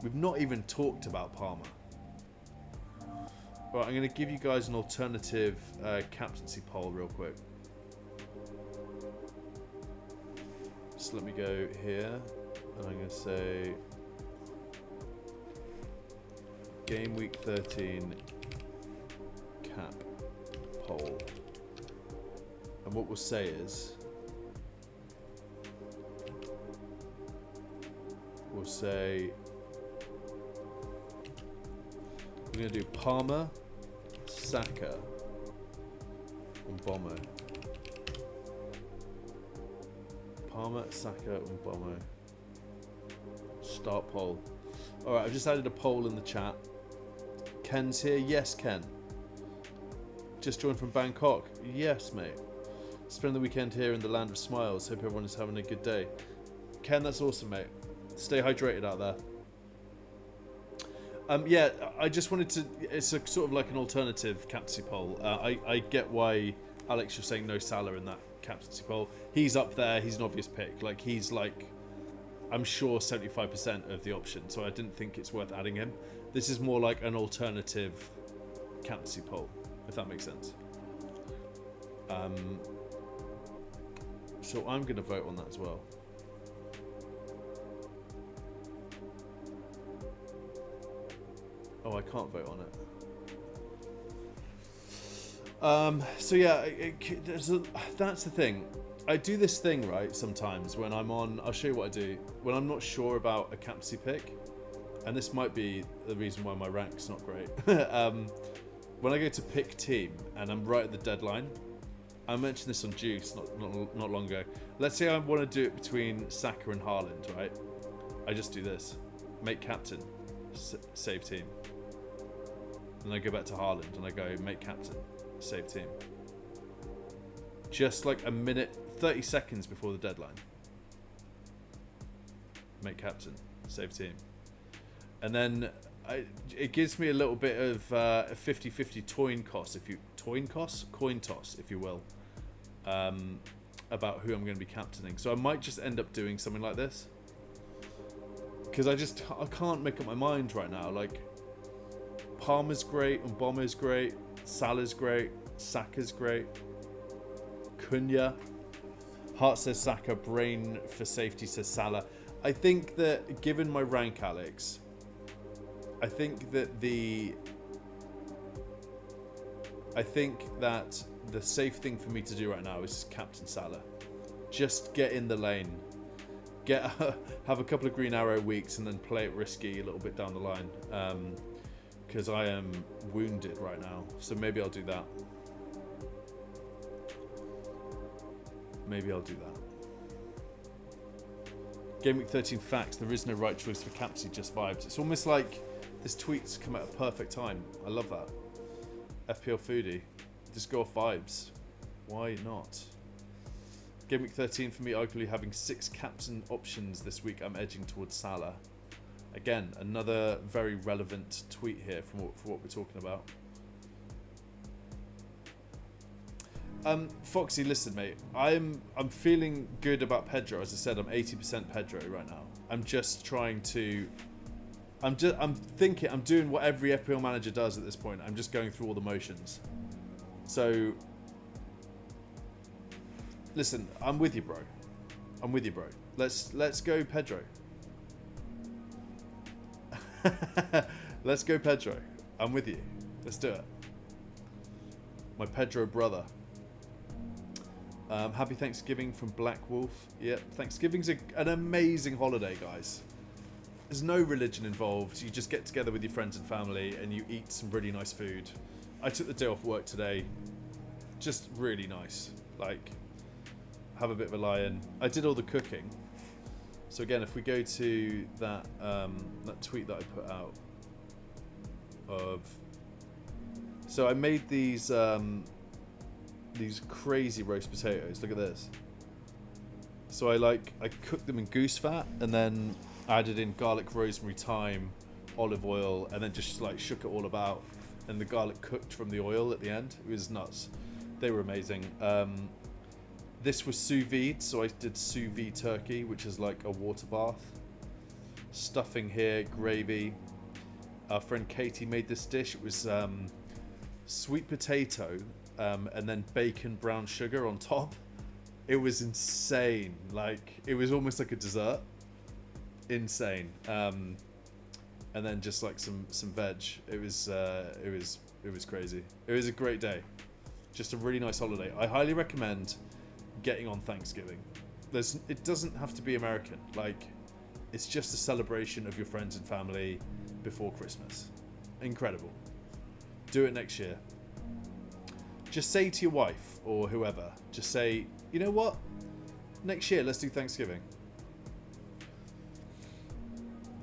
We've not even talked about Palmer. Right, I'm going to give you guys an alternative captaincy poll real quick. So let me go here, and I'm going to say Game Week 13 cap poll. And what we'll say is, we'll say we're going to do Palmer, Saka, and Bomo. Palmer, Saka, and Bomo. Start poll. Alright, I've just added a poll in the chat. Ken's here. Yes, Ken. Just joined from Bangkok. Yes, mate. Spend the weekend here in the land of smiles. Hope everyone is having a good day. Ken, that's awesome, mate. Stay hydrated out there. Yeah, I just wanted to... It's a sort of like an alternative captaincy poll. I get why, Alex, you're saying no Salah in that captaincy poll. He's up there. He's an obvious pick. Like, he's like... I'm sure 75% of the option, so I didn't think it's worth adding him. This is more like an alternative captaincy poll, if that makes sense. So I'm going to vote on that as well. Oh, I can't vote on it. So yeah, that's the thing. I do this thing, right, sometimes when I'm on... I'll show you what I do. When I'm not sure about a captaincy pick, and this might be the reason why my rank's not great. When I go to pick team, and I'm right at the deadline, I mentioned this on Juice not long ago. Let's say I want to do it between Saka and Haaland, right? I just do this. Make captain, save team. Then I go back to Haaland, and I go make captain, save team. Just like a minute, 30 seconds before the deadline. Make captain, save team. And then it gives me a little bit of a 50-50 coin toss, if you will, about who I'm going to be captaining. So I might just end up doing something like this. Because I can't make up my mind right now. Like, Palmer's great, Mbommo's great, Salah's great, Saka's great. Cunha. Heart says Saka, brain for safety says Salah. I think that given my rank, Alex, I think that the safe thing for me to do right now is captain Salah. Just get in the lane. Have a couple of green arrow weeks and then play it risky a little bit down the line. Because I am wounded right now. So maybe I'll do that. maybe I'll do that. Game Week 13 facts. There is no right choice for captaincy, just vibes. It's almost like this tweet's come at a perfect time. I love that. FPL Foodie. Just go off vibes. Why not? Game Week 13 for me, arguably having 6 captain options this week. I'm edging towards Salah. Again, another very relevant tweet here for what we're talking about. Foxy, listen, mate. I'm feeling good about Pedro. As I said, I'm 80% Pedro right now. I'm just trying to. I'm doing what every FPL manager does at this point. I'm just going through all the motions. So, listen, I'm with you, bro. I'm with you, bro. Let's go, Pedro. Let's go, Pedro. I'm with you. Let's do it. My Pedro brother. Happy Thanksgiving from Black Wolf. Yep, Thanksgiving's an amazing holiday, guys. There's no religion involved. You just get together with your friends and family and you eat some really nice food. I took the day off work today. Just really nice. Like, have a bit of a lie-in. I did all the cooking. So again, if we go to that that tweet that I put out of... So I made these crazy roast potatoes. Look at this. So I cooked them in goose fat and then added in garlic, rosemary, thyme, olive oil, and then just like shook it all about. And the garlic cooked from the oil at the end. It was nuts. They were amazing. This was sous vide, so I did sous vide turkey, which is like a water bath. Stuffing here, gravy. Our friend Katie made this dish. It was sweet potato and then bacon brown sugar on top. It was insane. Like, it was almost like a dessert. Insane. And then just like some veg. It was crazy. It was a great day. Just a really nice holiday. I highly recommend getting on Thanksgiving. It doesn't have to be American. Like, it's just a celebration of your friends and family before Christmas. Incredible. Do it next year. Just say to your wife or whoever, just say, you know what? Next year, let's do Thanksgiving.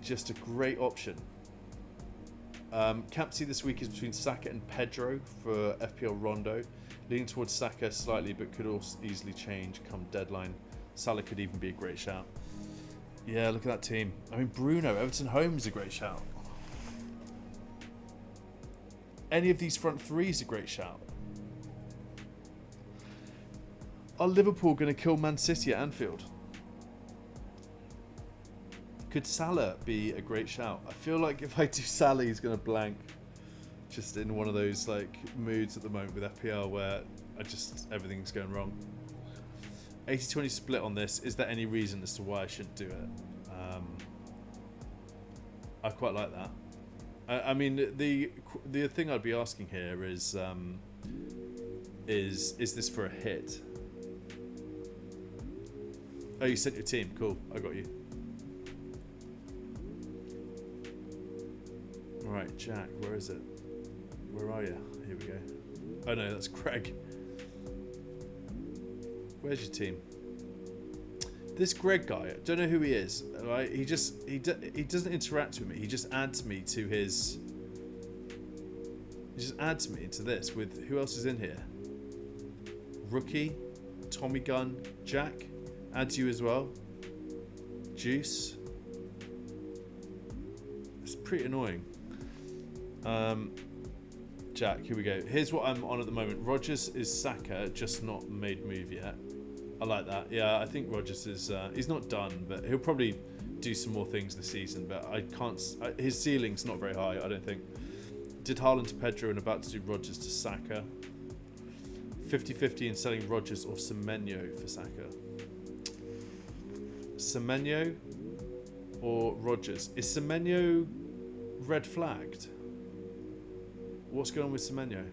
Just a great option. Captaincy this week is between Saka and Pedro for FPL Rondo. Leaning towards Saka slightly, but could also easily change come deadline. Salah could even be a great shout. Yeah, look at that team. I mean, Bruno, Everton home is a great shout. Any of these front three is a great shout. Are Liverpool going to kill Man City at Anfield? Could Salah be a great shout? I feel like if I do Salah, he's going to blank. Just in one of those like moods at the moment with FPL where everything's going wrong. 80-20 split on this. Is there any reason as to why I shouldn't do it? I quite like that. I mean, the thing I'd be asking here is this for a hit? Oh, you sent your team. Cool. I got you. All right, Jack. Where is it? Where are you? Here we go. Oh no, that's Greg. Where's your team? This Greg guy, I don't know who he is. Right? He doesn't interact with me. He just adds me to his. He just adds me into this with who else is in here? Rookie, Tommy Gunn, Jack, adds you as well. Juice. It's pretty annoying. Jack, here we go. Here's what I'm on at the moment. Rodgers is Saka, just not made move yet. I like that. Yeah, I think Rodgers is... he's not done, but he'll probably do some more things this season, but I can't... his ceiling's not very high, I don't think. Did Haaland to Pedro and about to do Rodgers to Saka. 50-50 in selling Rodgers or Semenyo for Saka. Semenyo or Rodgers? Is Semenyo red flagged? What's going on with Semenyo?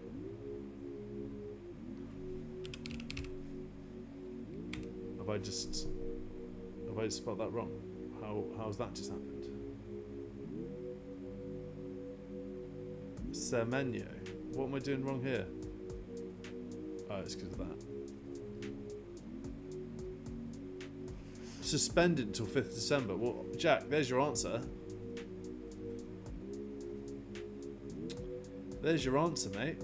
Have I just spelled that wrong? How's that just happened? Semenyo. What am I doing wrong here? Oh, it's because of that. suspended until 5th December. Well, Jack, there's your answer. There's your answer, mate.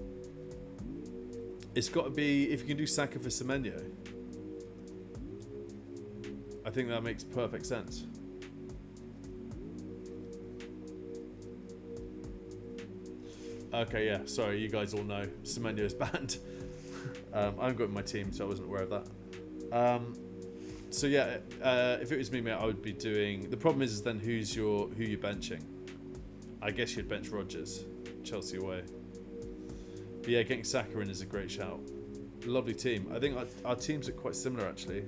It's got to be if you can do Saka for Semenyo. I think that makes perfect sense. Okay, yeah, sorry, you guys all know Semenyo is banned. I haven't got in my team, so I wasn't aware of that. So yeah, if it was me, mate, I would be doing. The problem is then who you benching? I guess you'd bench Rodgers, Chelsea away. But yeah, getting Saka in is a great shout. Lovely team. I think our teams are quite similar actually.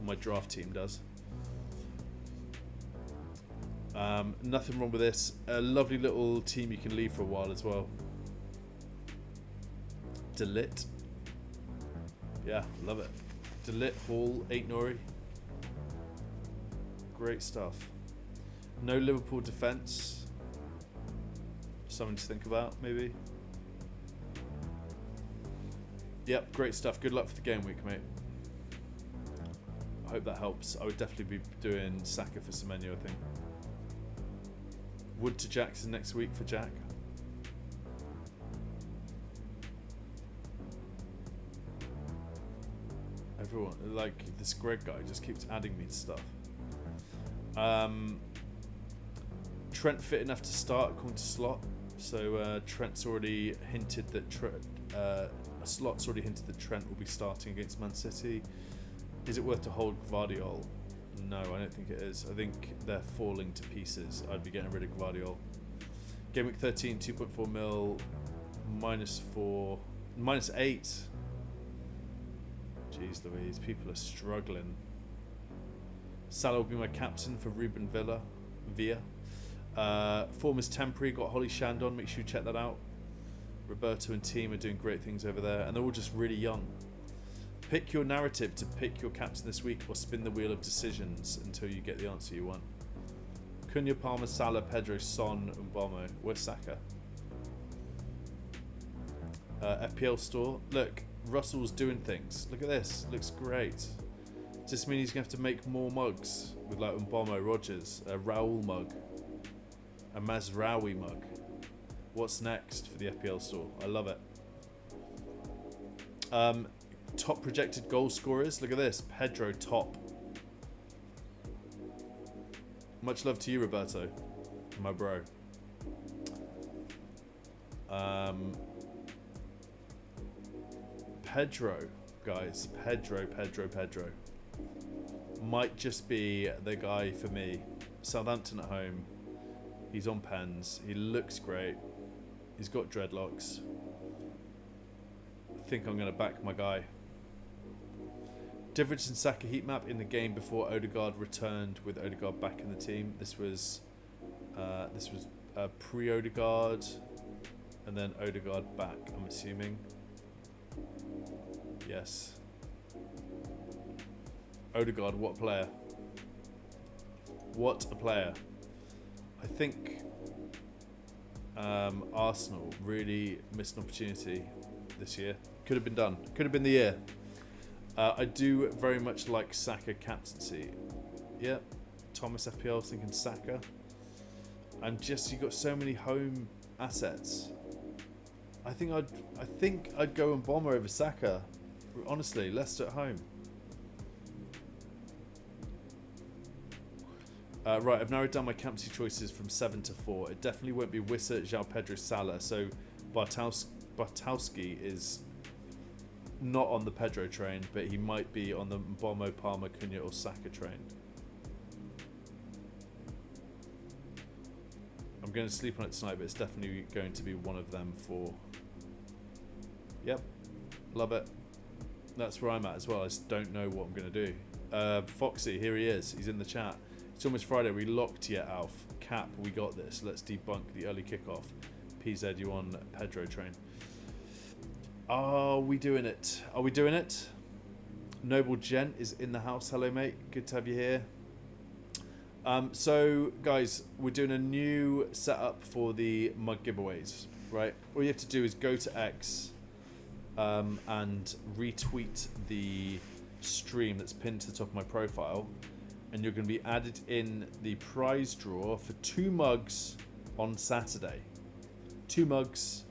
My draft team does. Nothing wrong with this. A lovely little team you can leave for a while as well. Delit. Yeah, love it. Delit, Hall, 8 Nori. Great stuff. No Liverpool defence. Something to think about, maybe. Yep, great stuff. Good luck for the game week, mate. I hope that helps. I would definitely be doing Saka for Semenyo, I think. Wood to Jackson next week for Jack. Everyone, like this Greg guy just keeps adding me to stuff. Trent fit enough to start according to Slot. So Trent's already hinted that Slot's already hinted that Trent will be starting against Man City. Is it worth to hold Gvardiol? No, I don't think it is. I think they're falling to pieces. I'd be getting rid of Gvardiol. Game week 13, 2.4 mil, -4, -8. Jeez Louise, people are struggling. Salah will be my captain for Ruben Villa. Form is temporary, got Holly Shandon, make sure you check that out. Roberto and team are doing great things over there, and they're all just really young. Pick your narrative to pick your captain this week, or spin the wheel of decisions until you get the answer you want. Cunha, Palmer, Salah, Pedro, Son, Mbamo. Where's Saka? FPL store. Look, Russell's doing things. Look at this. Looks great. Does this mean he's going to have to make more mugs with like Mbamo, Rodgers, a Raul mug, a Mazraoui mug? What's next for the FPL store? I love it. Top projected goal scorers. Look at this. Pedro top. Much love to you, Roberto, my bro. Pedro, guys. Pedro. Might just be the guy for me. Southampton at home. He's on pens. He looks great. He's got dreadlocks. I think I'm going to back my guy. Difference in Saka heat map in the game before Odegaard returned with Odegaard back in the team. This was pre-Odegaard and then Odegaard back, I'm assuming. Yes. Odegaard, what a player. What a player. I think Arsenal really missed an opportunity this year. Could have been done. Could have been the year. I do very much like Saka captaincy. Yep. Thomas FPL thinking Saka. And just you got so many home assets. I think I'd go and Bomber over Saka. Honestly, Leicester at home. Right, I've narrowed down my captaincy choices from 7 to 4. It definitely won't be Wissa, João Pedro, Salah. So Bartowski is not on the Pedro train, but he might be on the Mbomo, Palmer, Cunha or Saka train. I'm going to sleep on it tonight, but it's definitely going to be one of them for... Yep, love it. That's where I'm at as well. I just don't know what I'm going to do. Foxy, here he is. He's in the chat. It's almost Friday. We locked yet, Alf. Cap, we got this. Let's debunk the early kickoff. PZ, you on Pedro train? Are we doing it? Are we doing it? Noble Gent is in the house. Hello, mate. Good to have you here. So, guys, we're doing a new setup for the mug giveaways, right? All you have to do is go to X and retweet the stream that's pinned to the top of my profile, and you're going to be added in the prize draw for 2 mugs on Saturday. 2 mugs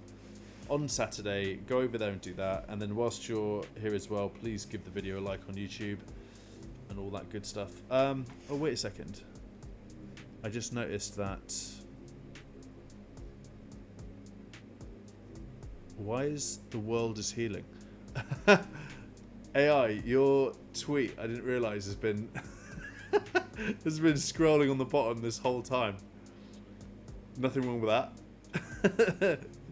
on Saturday. Go over there and do that. And then whilst you're here as well, please give the video a like on YouTube and all that good stuff. Oh, wait a second. I just noticed that... Why is the world is healing? AI, your tweet, I didn't realise, has been... has been scrolling on the bottom this whole time. Nothing wrong with that.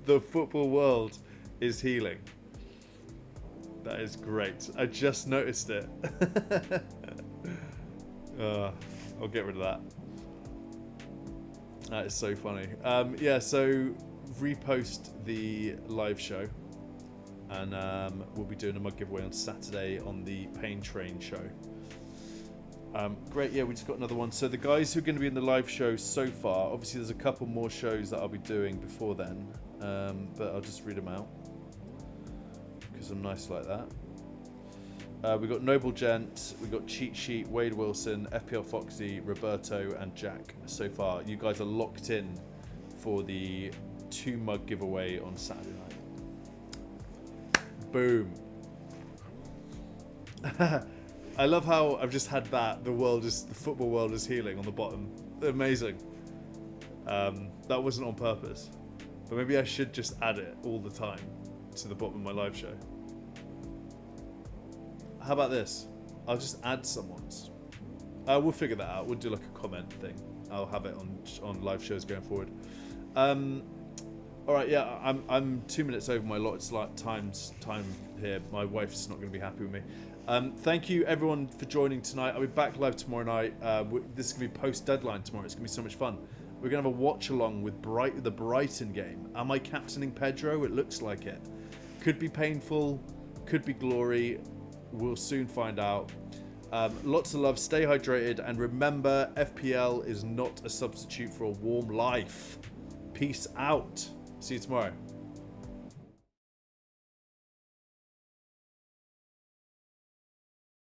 The football world is healing. That is great. I just noticed it. I'll get rid of that. That is so funny. Yeah, so repost the live show, and we'll be doing a mug giveaway on Saturday on the Pain Train show. Great, yeah, we just got another one. So the guys who are going to be in the live show so far, obviously there's a couple more shows that I'll be doing before then, but I'll just read them out because I'm nice like that. We got Noble Gent, we got Cheat Sheet, Wade Wilson, FPL Foxy, Roberto, and Jack. So far, you guys are locked in for the 2 mug giveaway on Saturday night. Boom. I love how I've just had that. The football world is healing on the bottom. Amazing. That wasn't on purpose, but maybe I should just add it all the time to the bottom of my live show. How about this? I'll just add someone's. We'll figure that out. We'll do like a comment thing. I'll have it on live shows going forward. All right, yeah, I'm 2 minutes over my lot. It's like time here. My wife's not going to be happy with me. Thank you everyone for joining tonight. I'll be back live tomorrow night. This is going to be post deadline tomorrow. It's going to be so much fun. We're going to have a watch along with the Brighton game. Am I captaining Pedro? It looks like it. Could be painful. Could be glory. We'll soon find out. Lots of love. Stay hydrated. And remember, FPL is not a substitute for a warm life. Peace out. See you tomorrow.